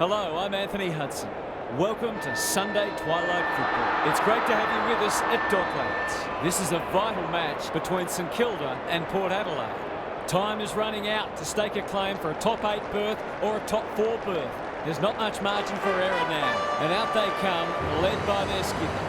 Hello, I'm Anthony Hudson. Welcome to Sunday Twilight Football. It's great to have you with us at Docklands. This is a vital match between St Kilda and Port Adelaide. Time is running out to stake a claim for a top 8 berth or a top 4 berth. There's not much margin for error now. And out they come, led by their skipper.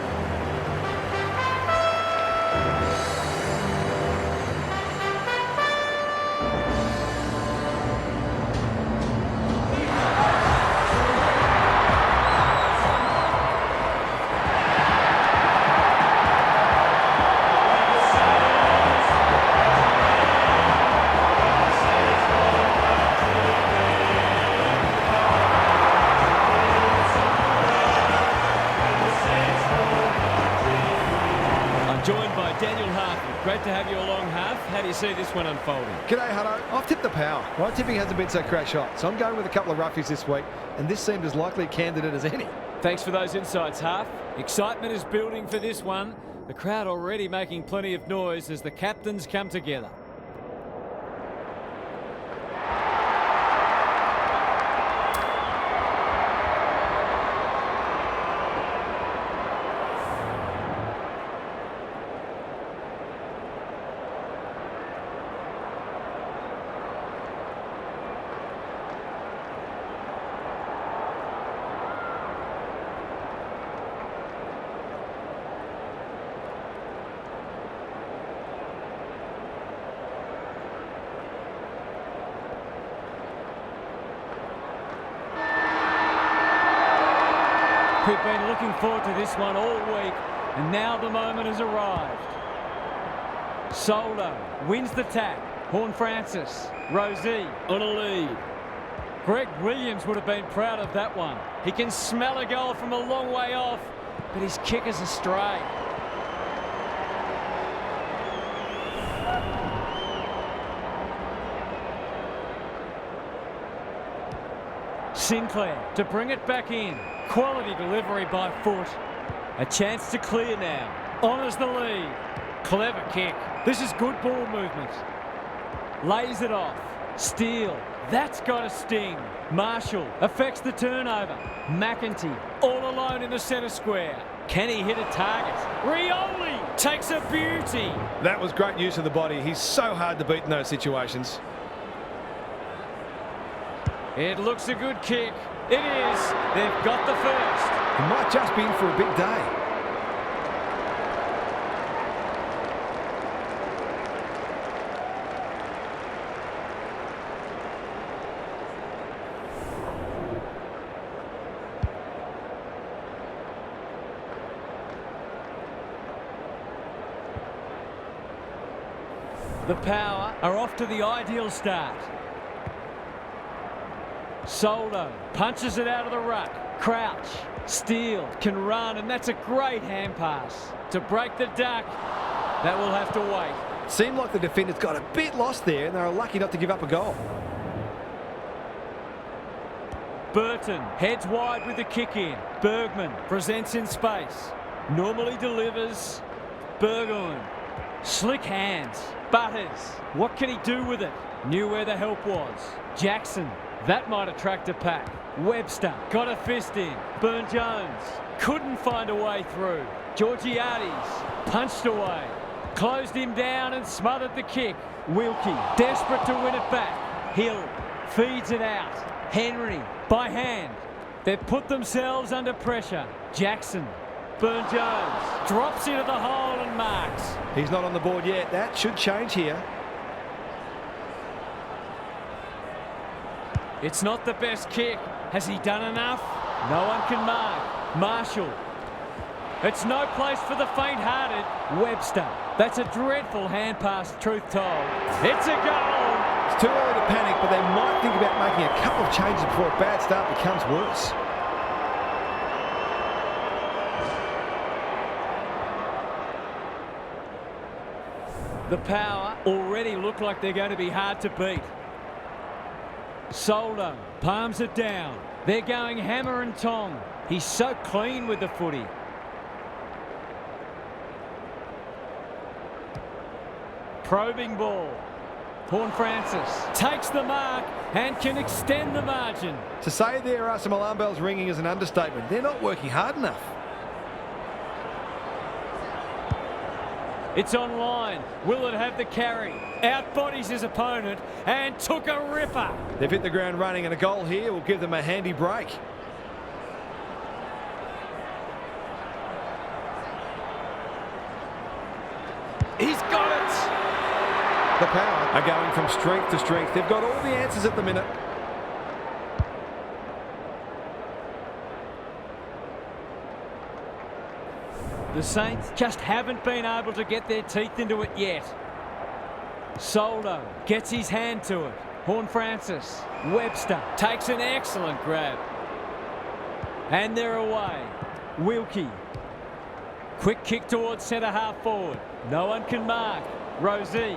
Great to have you along, Half. How do you see this one unfolding? G'day, Hutto. I've tipped the power. My tipping hasn't been so crash hot, so I'm going with a couple of roughies this week, and this seemed as likely a candidate as any. Thanks for those insights, Half. Excitement is building for this one. The crowd already making plenty of noise as the captains come together. We've been looking forward to this one all week, and now the moment has arrived. Soldo wins the tap. Horne-Francis, Rosie on a lead. Greg Williams would have been proud of that one. He can smell a goal from a long way off, but his kick is astray. Sinclair to bring it back in. Quality delivery by foot. A chance to clear now. Honours the lead. Clever kick. This is good ball movement. Lays it off. Steele. That's got a sting. Marshall affects the turnover. McEntee all alone in the centre square. Can he hit a target? Rioli takes a beauty. That was great use of the body. He's so hard to beat in those situations. It looks a good kick. It is. They've got the first. He might just be in for a big day. The Power are off to the ideal start. Soldo punches it out of the ruck. Crouch. Steele can run, and that's a great hand pass. To break the duck, that will have to wait. Seemed like the defenders got a bit lost there, and they were lucky not to give up a goal. Burton heads wide with the kick in. Bergman presents in space. Normally delivers. Burgoyne. Slick hands. Butters. What can he do with it? Knew where the help was. Jackson. That might attract a pack. Webster got a fist in. Burne-Jones couldn't find a way through. Georgiades punched away. Closed him down and smothered the kick. Wilkie desperate to win it back. Hill feeds it out. Henry by hand. They've put themselves under pressure. Jackson. Burne-Jones drops into the hole and marks. He's not on the board yet. That should change here. It's not the best kick. Has he done enough? No one can mark. Marshall. It's no place for the faint-hearted. Webster. That's a dreadful hand pass, truth told. It's a goal. It's too early to panic, but they might think about making a couple of changes before a bad start becomes worse. The Power already look like they're going to be hard to beat. Soldo palms it down. They're going hammer and tong. He's so clean with the footy. Probing ball. Horne-Francis takes the mark and can extend the margin. To say there are some alarm bells ringing is an understatement. They're not working hard enough. It's online. Will it have the carry? Outbodies his opponent and took a ripper. They've hit the ground running, and a goal here will give them a handy break. He's got it. The Power are going from strength to strength. They've got all the answers at the minute. The Saints just haven't been able to get their teeth into it yet. Soldo gets his hand to it. Horne-Francis. Webster takes an excellent grab. And they're away. Wilkie. Quick kick towards centre half forward. No one can mark. Rosie.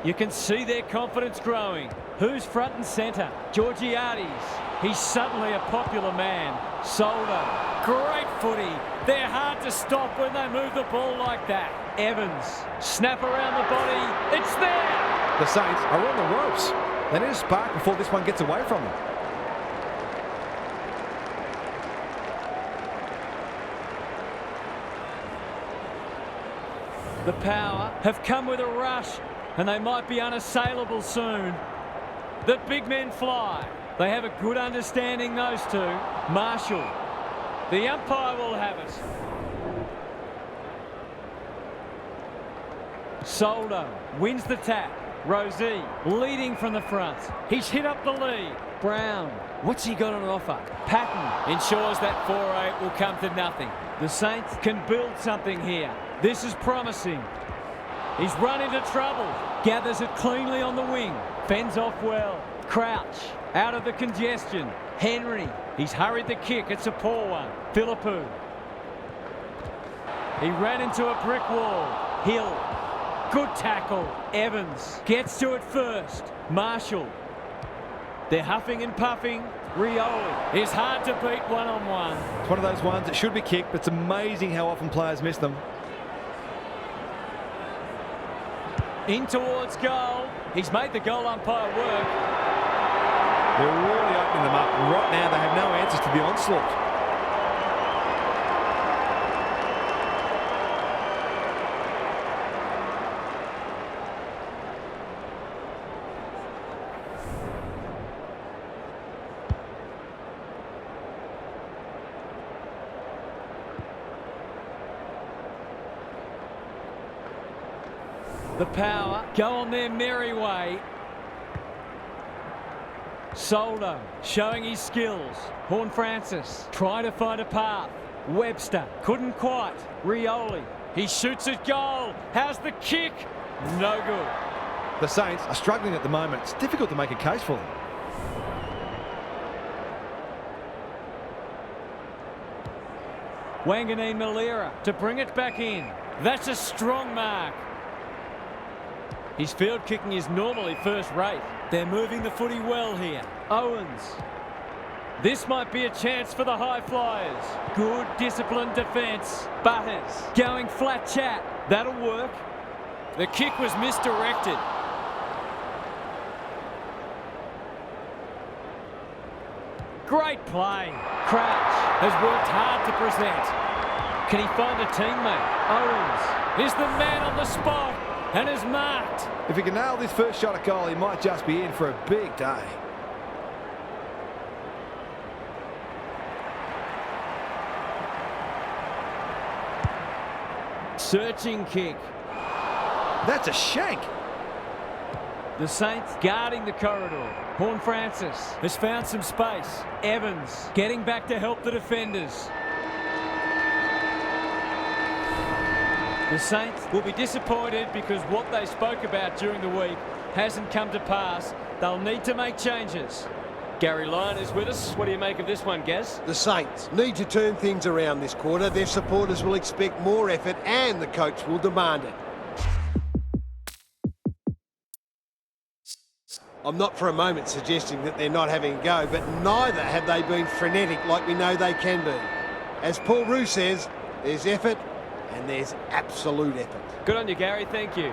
You can see their confidence growing. Who's front and centre? Georgiades. He's suddenly a popular man. Soldo. Great footy. They're hard to stop when they move the ball like that. Evans. Snap around the body. It's there. The Saints are on the ropes. They need a spark before this one gets away from them. The Power have come with a rush, and they might be unassailable soon. The big men fly. They have a good understanding, those two. Marshall. The umpire will have it. Soldo wins the tap. Rosie leading from the front. He's hit up the lead. Brown. What's he got on offer? Patton ensures that 4-8 will come to nothing. The Saints can build something here. This is promising. He's run into trouble. Gathers it cleanly on the wing. Fends off well. Crouch. Out of the congestion. Henry. He's hurried the kick. It's a poor one. Philippou. He ran into a brick wall. Hill. Good tackle. Evans gets to it first. Marshall. They're huffing and puffing. Rioli is hard to beat one-on-one. It's one of those ones that should be kicked, but it's amazing how often players miss them. In towards goal. He's made the goal umpire work. They're really opening them up. Right now, they have no answers to the onslaught. The Power go on their merry way. Soldo showing his skills. Horne-Francis trying to find a path. Webster couldn't quite. Rioli. He shoots at goal. How's the kick? No good. The Saints are struggling at the moment. It's difficult to make a case for them. Wanganeen Malira to bring it back in. That's a strong mark. His field kicking is normally first rate. They're moving the footy well here. Owens. This might be a chance for the high flyers. Good disciplined defence. Butters going flat chat. That'll work. The kick was misdirected. Great play. Crouch has worked hard to present. Can he find a teammate? Owens is the man on the spot and is marked. If he can nail this first shot at goal, he might just be in for a big day. Searching kick. That's a shank. The Saints guarding the corridor. Horne-Francis has found some space. Evans getting back to help the defenders. The Saints will be disappointed because what they spoke about during the week hasn't come to pass. They'll need to make changes. Gary Lyon is with us. What do you make of this one, Gaz? The Saints need to turn things around this quarter. Their supporters will expect more effort and the coach will demand it. I'm not for a moment suggesting that they're not having a go, but neither have they been frenetic like we know they can be. As Paul Roux says, there's effort and there's absolute effort. Good on you, Gary. Thank you.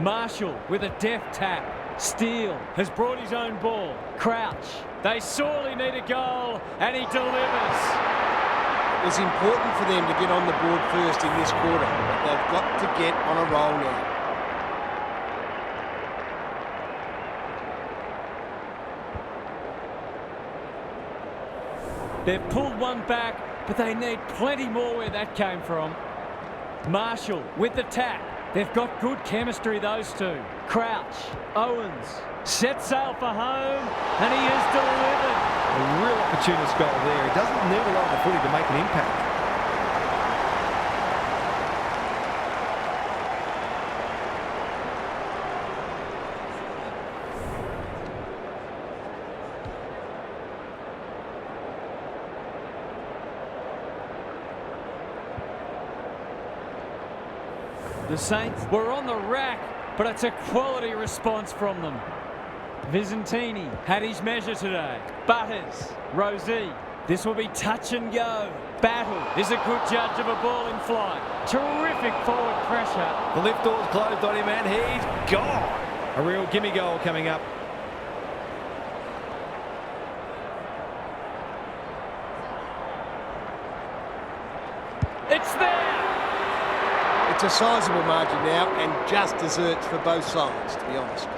Marshall with a deft tap. Steele has brought his own ball. Crouch. They sorely need a goal, and he delivers. It was important for them to get on the board first in this quarter, but they've got to get on a roll now. They've pulled one back, but they need plenty more where that came from. Marshall with the tap. They've got good chemistry, those two. Crouch, Owens, set sail for home, and he has delivered. A real opportunist goal there. He doesn't need a lot of the footy to make an impact. The Saints were on the rack, but it's a quality response from them. Visentini had his measure today. Butters, Rosie. This will be touch and go. Battle is a good judge of a ball in flight. Terrific forward pressure. The lift door's closed on him and he's gone. A real gimme goal coming up. It's there. It's a sizable margin now and just desserts for both sides, to be honest.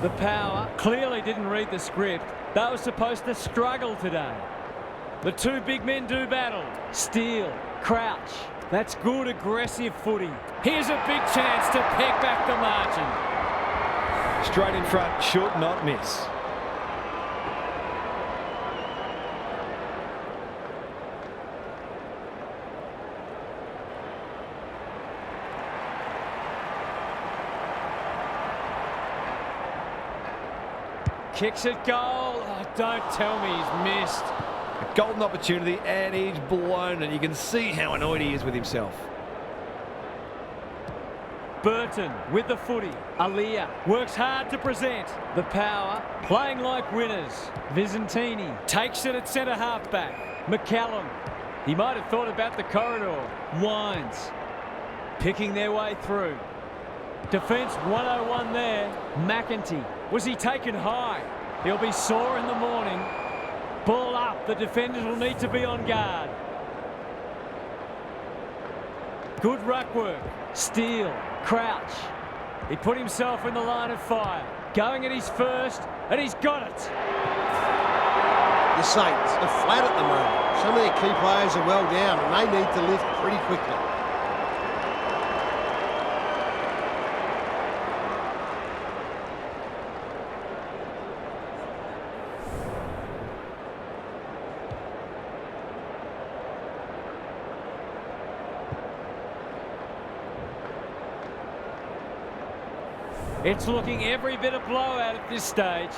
The Power clearly didn't read the script. They were supposed to struggle today. The two big men do battle. Steele, Crouch. That's good aggressive footy. Here's a big chance to peg back the margin. Straight in front, should not miss. Kicks it goal. Oh, don't tell me he's missed. A golden opportunity and he's blown it. You can see how annoyed he is with himself. Burton with the footy. Aaliyah works hard to present. The Power playing like winners. Visentini takes it at centre halfback. McCallum. He might have thought about the corridor. Wines picking their way through. Defence 101 there. McEntee. Was he taken high? He'll be sore in the morning. Ball up. The defenders will need to be on guard. Good ruck work. Steele, Crouch. He put himself in the line of fire. Going at his first, and he's got it. The Saints are flat at the moment. Some of their key players are well down and they need to lift pretty quickly. It's looking every bit a blowout at this stage.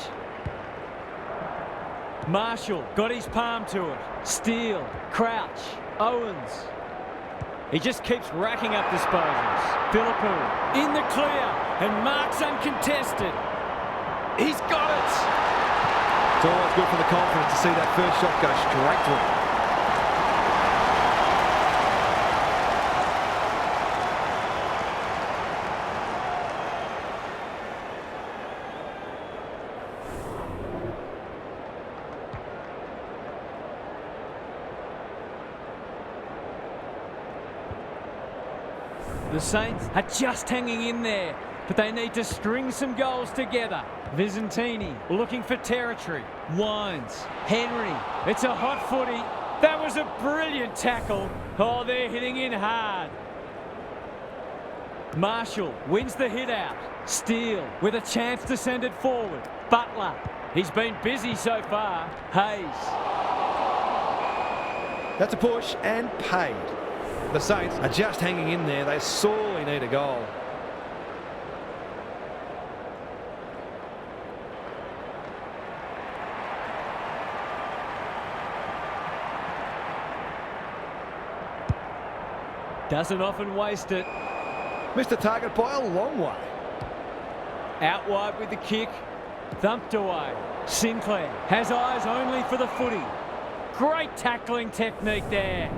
Marshall got his palm to it. Steele, Crouch, Owens. He just keeps racking up disposals. Philippou in the clear and marks uncontested. He's got it. It's always good for the confidence to see that first shot go straight through. The Saints are just hanging in there, but they need to string some goals together. Visentini looking for territory. Wines, Henry, it's a hot footy. That was a brilliant tackle. Oh, they're hitting in hard. Marshall wins the hit out. Steele with a chance to send it forward. Butler, he's been busy so far. Hayes. That's a push and paid. The Saints are just hanging in there. They sorely need a goal. Doesn't often waste it. Missed the target by a long way. Out wide with the kick. Thumped away. Sinclair has eyes only for the footy. Great tackling technique there.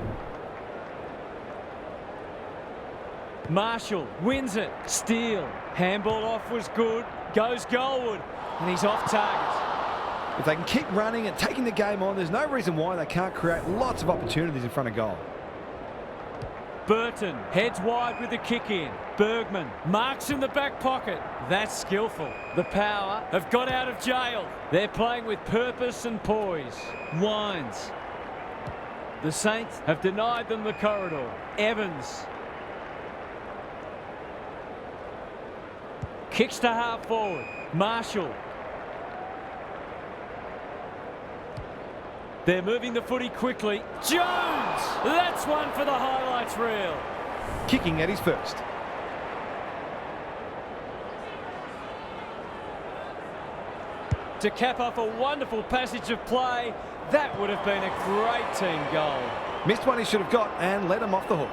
Marshall wins it. Steele. Handball off was good. Goes goalward. And he's off target. If they can keep running and taking the game on, there's no reason why they can't create lots of opportunities in front of goal. Burton heads wide with the kick in. Bergman marks in the back pocket. That's skillful. The Power have got out of jail. They're playing with purpose and poise. Wines. The Saints have denied them the corridor. Evans. Kicks to half forward. Marshall. They're moving the footy quickly. Jones! That's one for the highlights reel. Kicking at his first. To cap off a wonderful passage of play, that would have been a great team goal. Missed one he should have got and let him off the hook.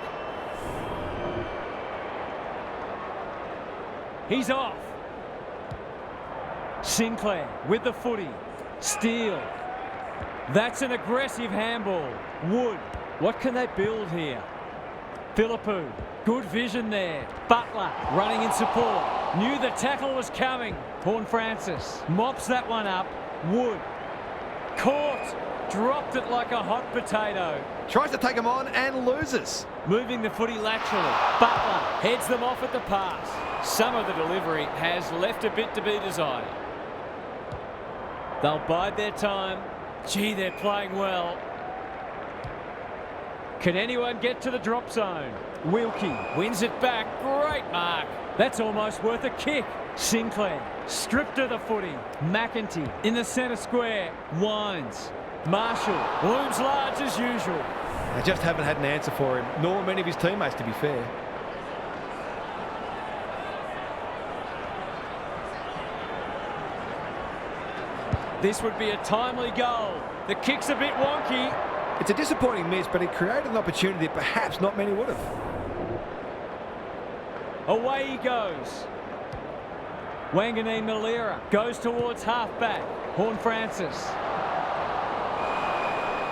He's off. Sinclair with the footy. Steele. That's an aggressive handball. Wood. What can they build here? Philippou. Good vision there. Butler running in support. Knew the tackle was coming. Horne-Francis mops that one up. Wood. Caught. Dropped it like a hot potato. Tries to take him on and loses. Moving the footy laterally. Butler heads them off at the pass. Some of the delivery has left a bit to be desired. They'll bide their time. Gee, they're playing well. Can anyone get to the drop zone? Wilkie wins it back. Great mark. That's almost worth a kick. Sinclair stripped of the footy. McEntee in the centre square. Wines. Marshall looms large as usual. They just haven't had an answer for him, nor many of his teammates, to be fair. This would be a timely goal. The kick's a bit wonky. It's a disappointing miss, but it created an opportunity that perhaps not many would have. Away he goes. Wanganeen Malera goes towards half-back. Horne-Francis.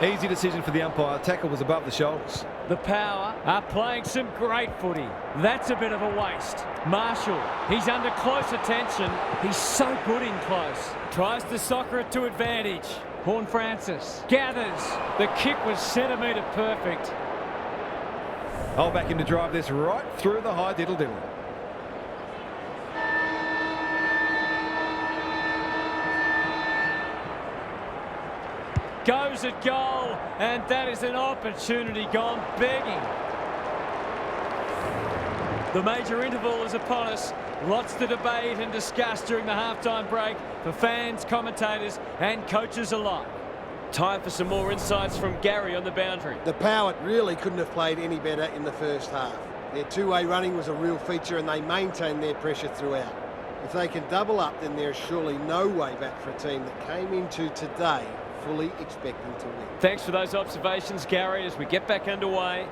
Easy decision for the umpire. The tackle was above the shoulders. The Power are playing some great footy. That's a bit of a waste. Marshall, he's under close attention. He's so good in close. Tries to soccer it to advantage. Horne-Francis gathers. The kick was centimetre perfect. I'll back him to drive this right through the high diddle-diddle. Goes at goal, and that is an opportunity gone begging. The major interval is upon us. Lots to debate and discuss during the halftime break for fans, commentators and coaches alike. Time for some more insights from Gary on the boundary. The Power really couldn't have played any better in the first half. Their two-way running was a real feature and they maintained their pressure throughout. If they can double up, then there's surely no way back for a team that came into today fully expecting to win. Thanks for those observations, Gary, as we get back underway.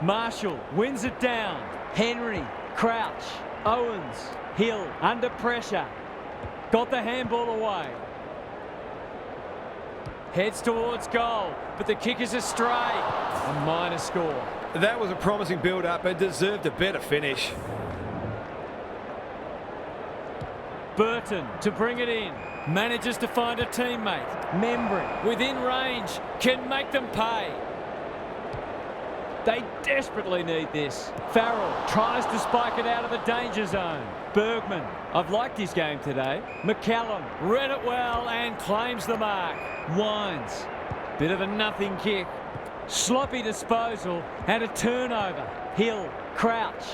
Marshall wins it down. Henry, Crouch, Owens, Hill under pressure. Got the handball away. Heads towards goal, but the kick is astray. A minor score. That was a promising build-up and deserved a better finish. Burton to bring it in. Manages to find a teammate. Membry within range. Can make them pay. They desperately need this. Farrell tries to spike it out of the danger zone. Bergman, I've liked his game today. McCallum read it well and claims the mark. Wines, bit of a nothing kick. Sloppy disposal and a turnover. Hill, Crouch.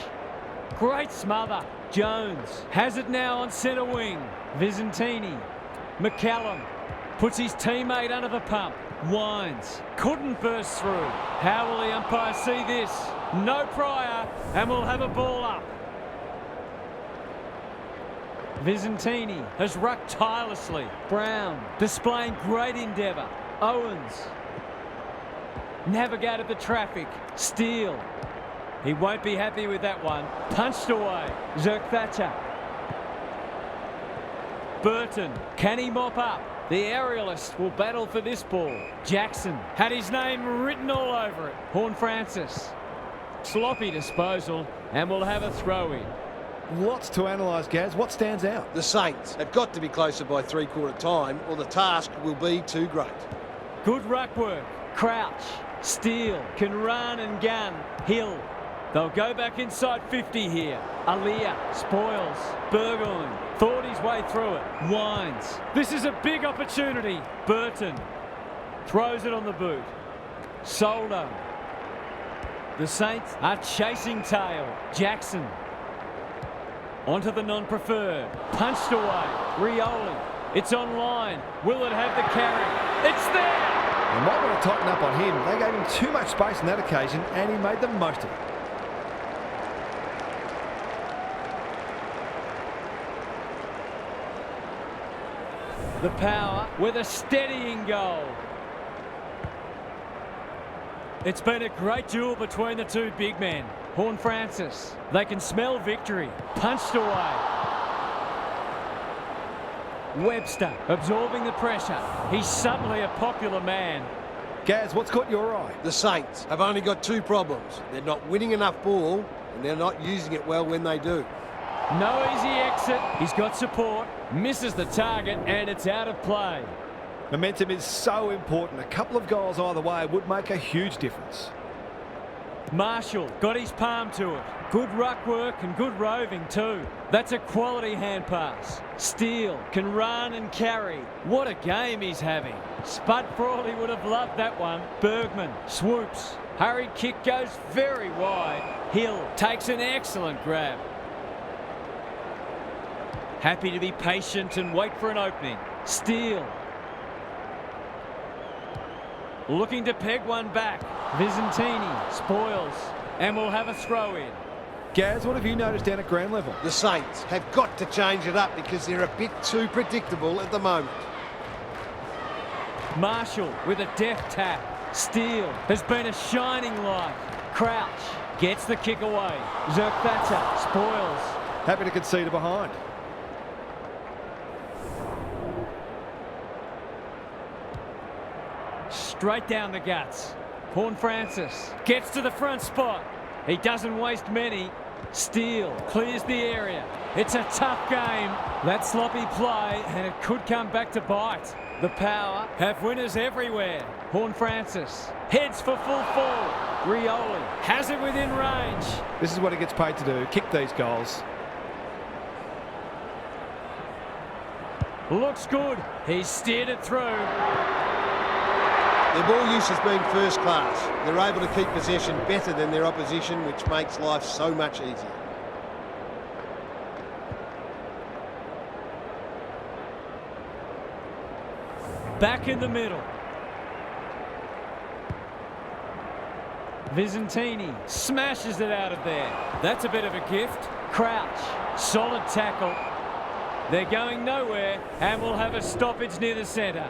Great smother. Jones has it now on centre wing. Visentini. McCallum puts his teammate under the pump. Wines couldn't burst through. How will the umpire see this? No prior, and we'll have a ball up. Visentini has rucked tirelessly. Brown displaying great endeavour. Owens navigated the traffic. Steele. He won't be happy with that one. Punched away. Zerk-Thatcher. Burton, can he mop up? The aerialist will battle for this ball. Jackson had his name written all over it. Horne-Francis. Sloppy disposal, and we'll have a throw-in. Lots to analyse, Gaz. What stands out? The Saints have got to be closer by three-quarter time, or the task will be too great. Good ruck work. Crouch. Steele can run and gun. Hill. They'll go back inside 50 here. Alia spoils. Burgoyne thought his way through it. Wines. This is a big opportunity. Burton throws it on the boot. Soldo. The Saints are chasing tail. Jackson. Onto the non-preferred. Punched away. Rioli. It's online. Will it have the carry? It's there! They might want to tighten up on him. They gave him too much space on that occasion, and he made the most of it. The Power with a steadying goal. It's been a great duel between the two big men. Horne-Francis. They can smell victory. Punched away. Webster absorbing the pressure. He's suddenly a popular man. Gaz, what's caught your eye? The Saints have only got two problems. They're not winning enough ball, and they're not using it well when they do. No easy exit. He's got support. Misses the target, and it's out of play. Momentum is so important. A couple of goals either way would make a huge difference. Marshall got his palm to it. Good ruck work and good roving too. That's a quality hand pass. Steele can run and carry. What a game he's having. Spud Frawley would have loved that one. Bergman swoops. Hurried kick goes very wide. Hill takes an excellent grab. Happy to be patient and wait for an opening. Steele. Looking to peg one back. Visentini spoils and will have a throw in. Gaz, what have you noticed down at ground level? The Saints have got to change it up because they're a bit too predictable at the moment. Marshall with a deft tap. Steele has been a shining light. Crouch gets the kick away. Zerk-Thatcher spoils. Happy to concede a behind. Straight down the guts. Horne-Francis gets to the front spot. He doesn't waste many. Steele clears the area. It's a tough game. That sloppy play, and it could come back to bite. The Power have winners everywhere. Horne-Francis heads for full forward. Rioli has it within range. This is what he gets paid to do, kick these goals. Looks good. He's steered it through. Their ball use has been first class. They're able to keep possession better than their opposition, which makes life so much easier. Back in the middle. Visentini smashes it out of there. That's a bit of a gift. Crouch, solid tackle. They're going nowhere and will have a stoppage near the centre.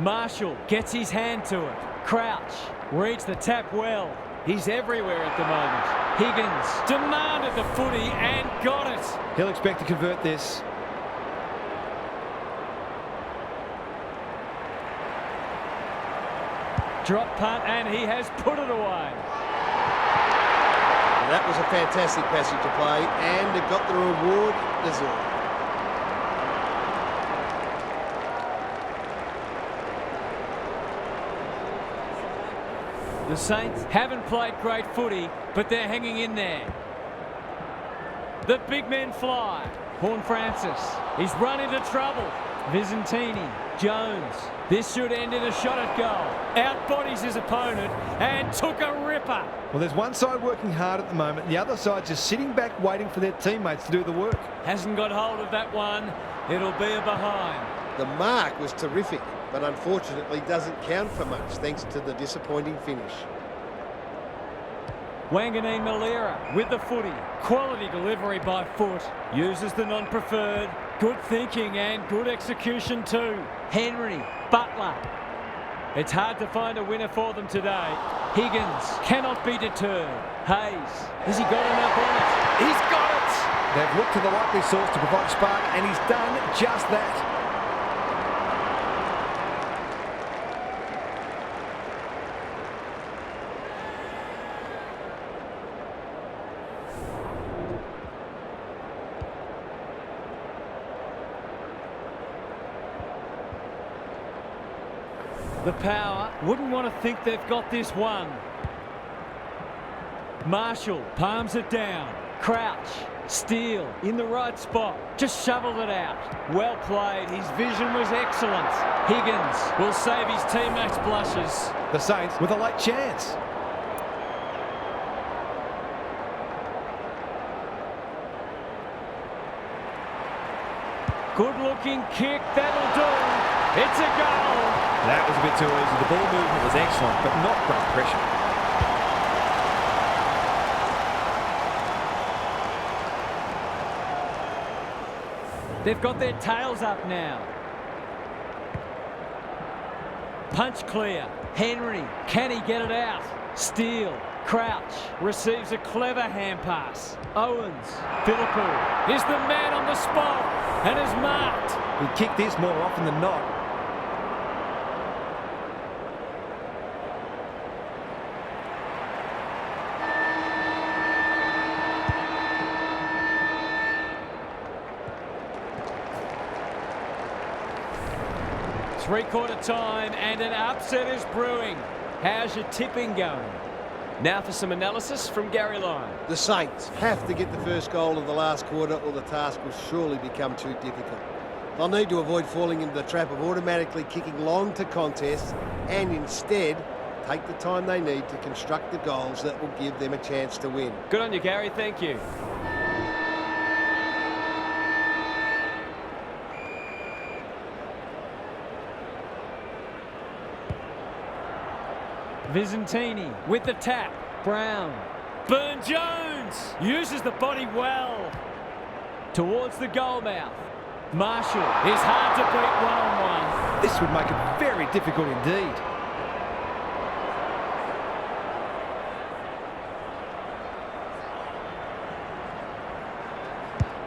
Marshall gets his hand to it. Crouch reads the tap well. He's everywhere at the moment. Higgins demanded the footy and got it. He'll expect to convert this. Drop punt and he has put it away. That was a fantastic passage of play and it got the reward it deserved. The Saints haven't played great footy, but they're hanging in there. The big men fly. Horn Francis, he's run into trouble. Visentini, Jones. This should end in a shot at goal. Outbodies his opponent and took a ripper. Well, there's one side working hard at the moment. The other side just sitting back waiting for their teammates to do the work. Hasn't got hold of that one. It'll be a behind. The mark was terrific, but unfortunately doesn't count for much thanks to the disappointing finish. Wanganeen Malera with the footy. Quality delivery by foot. Uses the non-preferred. Good thinking and good execution too. Henry, Butler. It's hard to find a winner for them today. Higgins cannot be deterred. Hayes, has he got enough on it? He's got it! They've looked to the likely source to provide spark, and he's done just that. The Power wouldn't want to think they've got this one. Marshall palms it down. Crouch, Steele in the right spot. Just shoveled it out. Well played. His vision was excellent. Higgins will save his teammates' blushes. The Saints with a late chance. Good-looking kick. That'll do. It's a goal. That was a bit too easy. The ball movement was excellent, but not great pressure. They've got their tails up now. Punch clear. Henry, can he get it out? Steele, Crouch, receives a clever hand pass. Owens, Philippou is the man on the spot and is marked. He kicked this more often than not. Three-quarter time and an upset is brewing. How's your tipping going? Now for some analysis from Gary Lyon. The Saints have to get the first goal of the last quarter or the task will surely become too difficult. They'll need to avoid falling into the trap of automatically kicking long to contests and instead take the time they need to construct the goals that will give them a chance to win. Good on you, Gary. Thank you. Visentini with the tap. Brown. Burne-Jones uses the body well. Towards the goal mouth. Marshall is hard to beat one-on-one. This would make it very difficult indeed.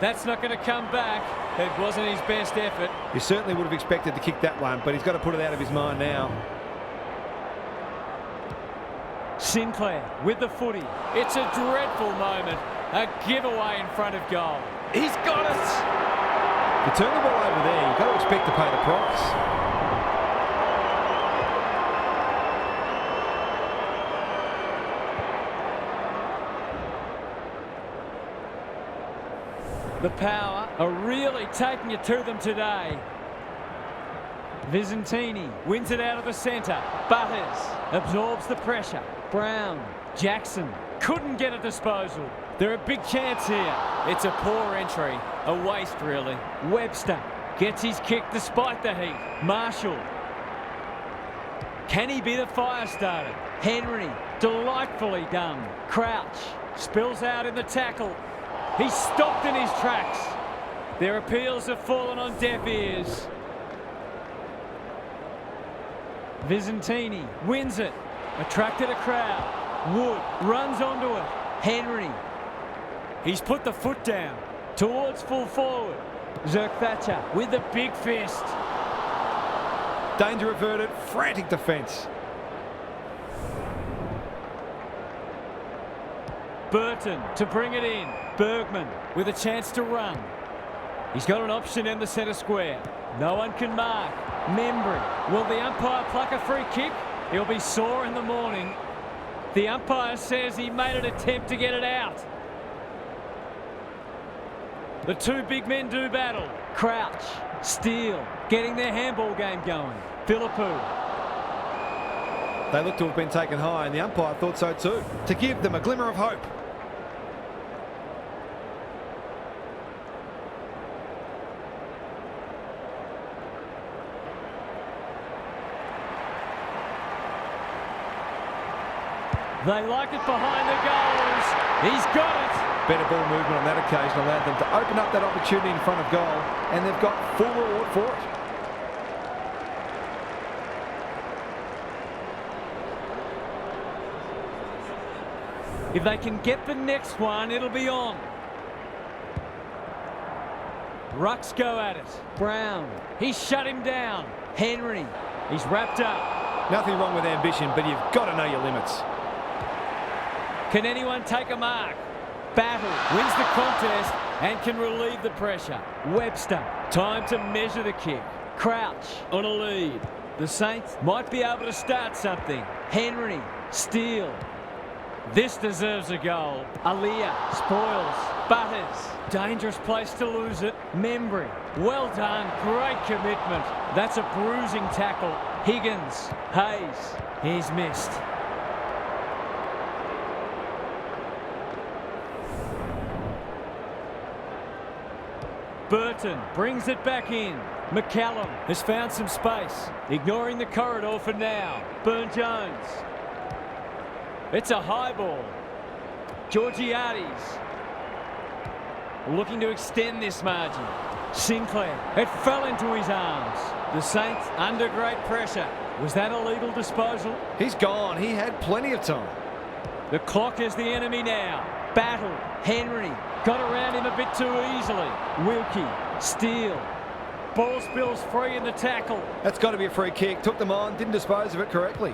That's not going to come back. It wasn't his best effort. You certainly would have expected to kick that one, but he's got to put it out of his mind now. Sinclair with the footy. It's a dreadful moment. A giveaway in front of goal. He's got it! You turn the ball over there, you've got to expect to pay the price. The Power are really taking it to them today. Visentini wins it out of the centre. Butters absorbs the pressure. Brown, Jackson couldn't get a disposal. They're a big chance here. It's a poor entry. A waste, really. Webster gets his kick despite the heat. Marshall. Can he be the fire starter? Henry, delightfully done. Crouch spills out in the tackle. He's stopped in his tracks. Their appeals have fallen on deaf ears. Visentini wins it. Attracted a crowd. Wood runs onto it. Henry. He's put the foot down. Towards full forward. Zerk-Thatcher with the big fist. Danger averted. Frantic defence. Burton to bring it in. Bergman with a chance to run. He's got an option in the centre square. No one can mark. Membry. Will the umpire pluck a free kick? He'll be sore in the morning. The umpire says he made an attempt to get it out. The two big men do battle. Crouch. Steele. Getting their handball game going. Philippou. They look to have been taken high, and the umpire thought so too, to give them a glimmer of hope. They like it behind the goals. He's got it. Better ball movement on that occasion allowed them to open up that opportunity in front of goal, and they've got full reward for it. If they can get the next one, it'll be on. Rucks go at it. Brown. He's shut him down. Henry. He's wrapped up. Nothing wrong with ambition, but you've got to know your limits. Can anyone take a mark? Battle wins the contest and can relieve the pressure. Webster. Time to measure the kick. Crouch on a lead. The Saints might be able to start something. Henry. Steele. This deserves a goal. Alia spoils. Butters. Dangerous place to lose it. Membry. Well done. Great commitment. That's a bruising tackle. Higgins. Hayes. He's missed. Burton brings it back in. McCallum has found some space. Ignoring the corridor for now. Burn-Jones. It's a high ball. Georgiades looking to extend this margin. Sinclair. It fell into his arms. The Saints under great pressure. Was that a legal disposal? He's gone. He had plenty of time. The clock is the enemy now. Battle. Henry. Got around him a bit too easily. Wilkie. Steele. Ball spills free in the tackle. That's got to be a free kick. Took them on. Didn't dispose of it correctly.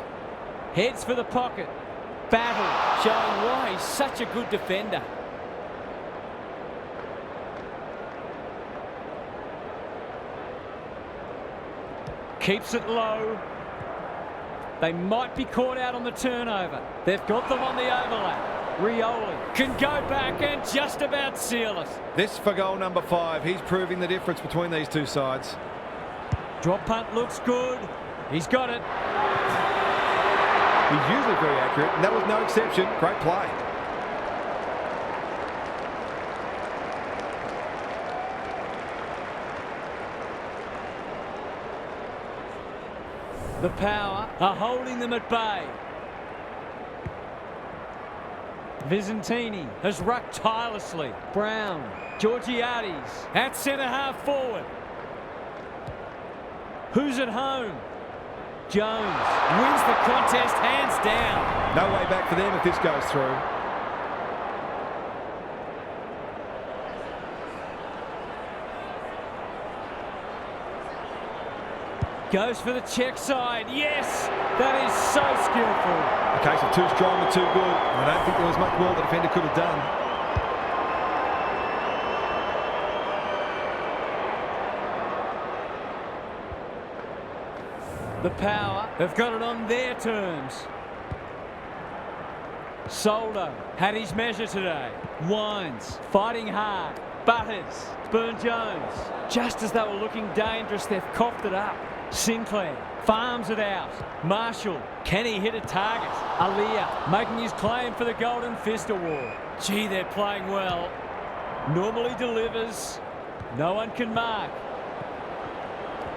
Heads for the pocket. Battle. Showing why he's such a good defender. Keeps it low. They might be caught out on the turnover. They've got them on the overlap. Rioli can go back and just about seal it. This for goal number 5. He's proving the difference between these two sides. Drop punt looks good. He's got it. He's usually very accurate, and that was no exception. Great play. The Power are holding them at bay. Visentini has rucked tirelessly. Brown. Georgiades at centre half forward. Who's at home? Jones wins the contest hands down. No way back for them if this goes through. Goes for the check side. Yes! That is so skillful. A case of too strong and too good. I don't think there was much more the defender could have done. The Power have got it on their terms. Soldo had his measure today. Wines fighting hard. Butters. Burn-Jones. Just as they were looking dangerous, they've coughed it up. Sinclair farms it out. Marshall, can he hit a target? Alia making his claim for the Golden Fist Award. Gee, they're playing well. Normally delivers. No one can mark.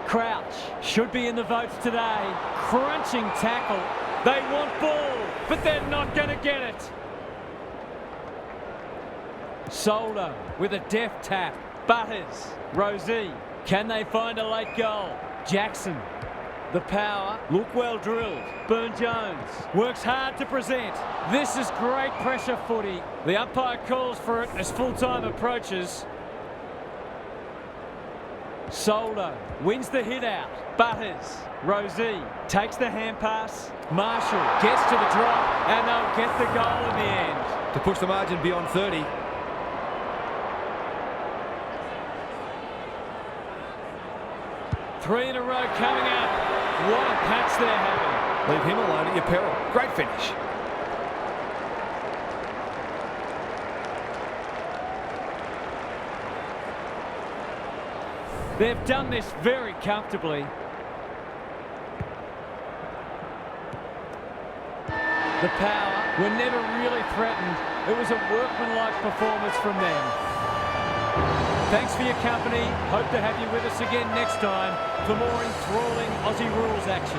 Crouch should be in the votes today. Crunching tackle. They want ball, but they're not going to get it. Soldo with a deft tap. Butters. Rosie. Can they find a late goal? Jackson. The power, look well drilled. Burn-Jones works hard to present. This is great pressure footy. The umpire calls for it as full-time approaches. Soldo wins the hit out. Butters. Rosie takes the hand pass. Marshall gets to the drop and they'll get the goal in the end. To push the margin beyond 30. Three in a row coming up. What a patch they're having. Leave him alone at your peril. Great finish. They've done this very comfortably. The power were never really threatened. It was a workmanlike performance from them. Thanks for your company. Hope to have you with us again next time for more enthralling Aussie rules action.